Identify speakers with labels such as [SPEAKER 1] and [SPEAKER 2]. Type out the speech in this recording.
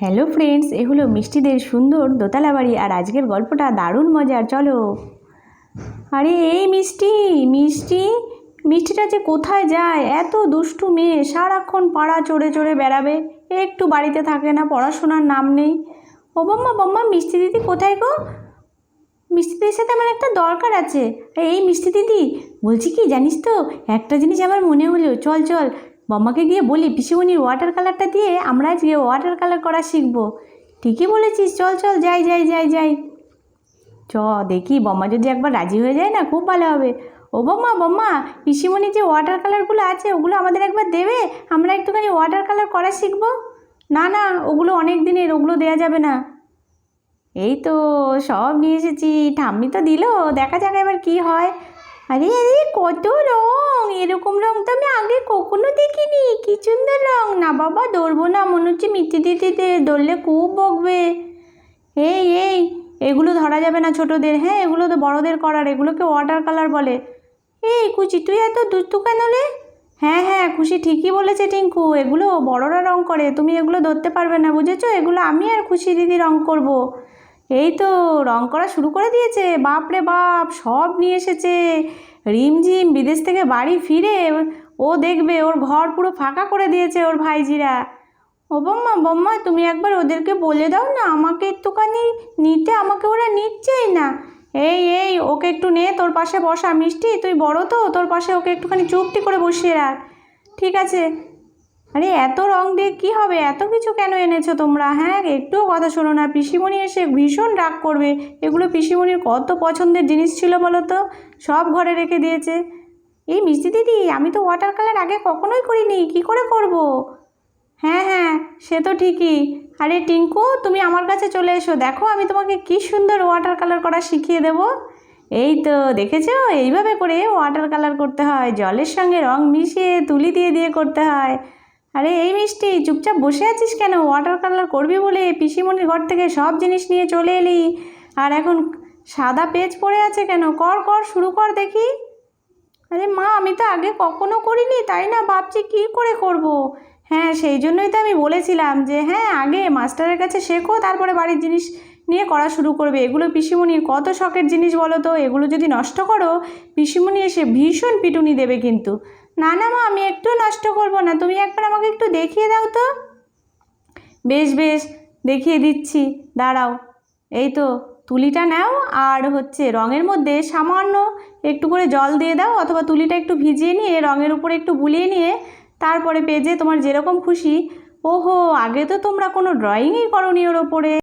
[SPEAKER 1] Hello friends, এ হলো মিষ্টিদের সুন্দর দোতলা বাড়ি। আর আজকের গল্পটা দারুণ মজার, চলো। আরে এই মিষ্টি মিষ্টি মিষ্টিটা যে কোথায় যায়? এত দুষ্টু মেয়ে, সারাক্ষণ পাড়া চড়ে চড়ে বেড়াবে, একটু বাড়িতে থাকে না, পড়াশোনার নাম নেই। ও বাম্মা বাম্মা, মিষ্টি দিদি কোথায় গো? মিষ্টি দিদির সাথে আমার একটা দরকার আছে। এই মিষ্টি দিদি, বলছি কি জানিস তো, একটা জিনিস আমার মনে হলো, চল চল বম্মাকে গিয়ে বলি পিসিমণির ওয়াটার কালারটা দিয়ে আমরা আজকে ওয়াটার কালার করা শিখবো। ঠিকই বলেছিস, চল চল যাই যাই যাই যাই। চ দেখি, বম্মা যদি একবার রাজি হয়ে যায় না, খুব ভালো হবে। ও বম্মা বম্মা, পিসিমণির যে ওয়াটার কালারগুলো আছে ওগুলো আমাদের একবার দেবে, আমরা একটুখানি ওয়াটার কালার করা শিখবো। না না, ওগুলো অনেক দিনের, ওগুলো দেওয়া যাবে না। এই তো সব নিয়ে এসেছি, ঠাম্মি তো দিল, দেখা যাক এবার কি হয়। আরে আরে কত রং, এরকম রং তো আমি আগে কখনো দেখিনি, কি সুন্দর রং। না বাবা, ধরবো না, মনে হচ্ছে মিষ্টি দিতে ধরলে খুব বকবে। এই এই, এগুলো ধরা যাবে না ছোটদের, হ্যাঁ এগুলো তো বড়দের করার, এগুলোকে ওয়াটার কালার বলে। এই খুশি, তুই এত দুষ্টু কেন রে? হ্যাঁ হ্যাঁ, খুশি ঠিকই বলেছে টিঙ্কু, এগুলো বড়রা রং করে, তুমি এগুলো ধরতে পারবে না, বুঝেছো? এগুলো আমি আর খুশি দিদি রং করব। এই তো রং করা শুরু করে দিয়েছে, বাপ রে বাপ, সব নিয়ে এসেছে। রিমঝিম বিদেশ থেকে বাড়ি ফিরে ও দেখবে ওর ঘর পুরো ফাঁকা করে দিয়েছে ওর ভাইজিরা। ও বম্মা বম্মা, তুমি একবার ওদেরকে বলে দাও না আমাকে একটুখানি নিতে, আমাকে ওরা নিচ্ছেই না। এই এই, ওকে একটু নে, তোর পাশে বসা। মিষ্টি তুই বড় তো, তোর পাশে ওকে একটুখানি চুপটি করে বসিয়ে রাখ। ঠিক আছে। আরে এত রং দিয়ে কী হবে, এত কিছু কেন এনেছো তোমরা? হ্যাঁ একটুও কথা শোনো না, পিসিমণি এসে ভীষণ রাগ করবে। এগুলো পিসিমণির কত পছন্দের জিনিস ছিল বলো তো, সব ঘরে রেখে দিয়েছে। এই মিষ্টি দিদি, আমি তো ওয়াটার কালার আগে কখনোই করিনি, কি করে করব? হ্যাঁ হ্যাঁ, সে তো ঠিকই। আরে টিঙ্কু, তুমি আমার কাছে চলে এসো, দেখো আমি তোমাকে কি সুন্দর ওয়াটার কালার করা শিখিয়ে দেব। এই তো দেখেছো, এইভাবে করে ওয়াটার কালার করতে হয়, জলের সঙ্গে রং মিশিয়ে তুলি দিয়ে দিয়ে করতে হয়। আরে এই মিষ্টি, চুপচাপ বসে আছিস কেন? ওয়াটার কালার করবি বলে পিসিমণির ঘর থেকে সব জিনিস নিয়ে চলে এলি, আর এখন সাদা পেজ পড়ে আছে কেন? কর কর, শুরু কর দেখি। আরে মা, আমি তো আগে কখনো করিনি, তাই না ভাবছি কি করে করব। হ্যাঁ সেই জন্যই তো আমি বলেছিলাম যে হ্যাঁ আগে মাস্টারের কাছে শেখো, তারপরে বাড়ির জিনিস নিয়ে করা শুরু করবে। এগুলো পিসিমণির কত শখের জিনিস বলো তো, এগুলো যদি নষ্ট করো পিসিমণি এসে ভীষণ পিটুনি দেবে কিন্তু। না না মা, আমি একটু নষ্ট করব না, তুমি একবার আমাকে একটু দেখিয়ে দাও তো। বেশ বেশ, দেখিয়ে দিচ্ছি, দাঁড়াও। এই তো তুলিটা নাও, আর হচ্ছে রঙের মধ্যে সামান্য একটু করে জল দিয়ে দাও, অথবা তুলিটা একটু ভিজিয়ে নিয়ে রঙের উপরে একটু বুলিয়ে নিয়ে তারপরে পেজে তোমার যেরকম খুশি। ওহো, আগে তো তোমরা কোনো ড্রয়িংই করোনি ওর ওপরে।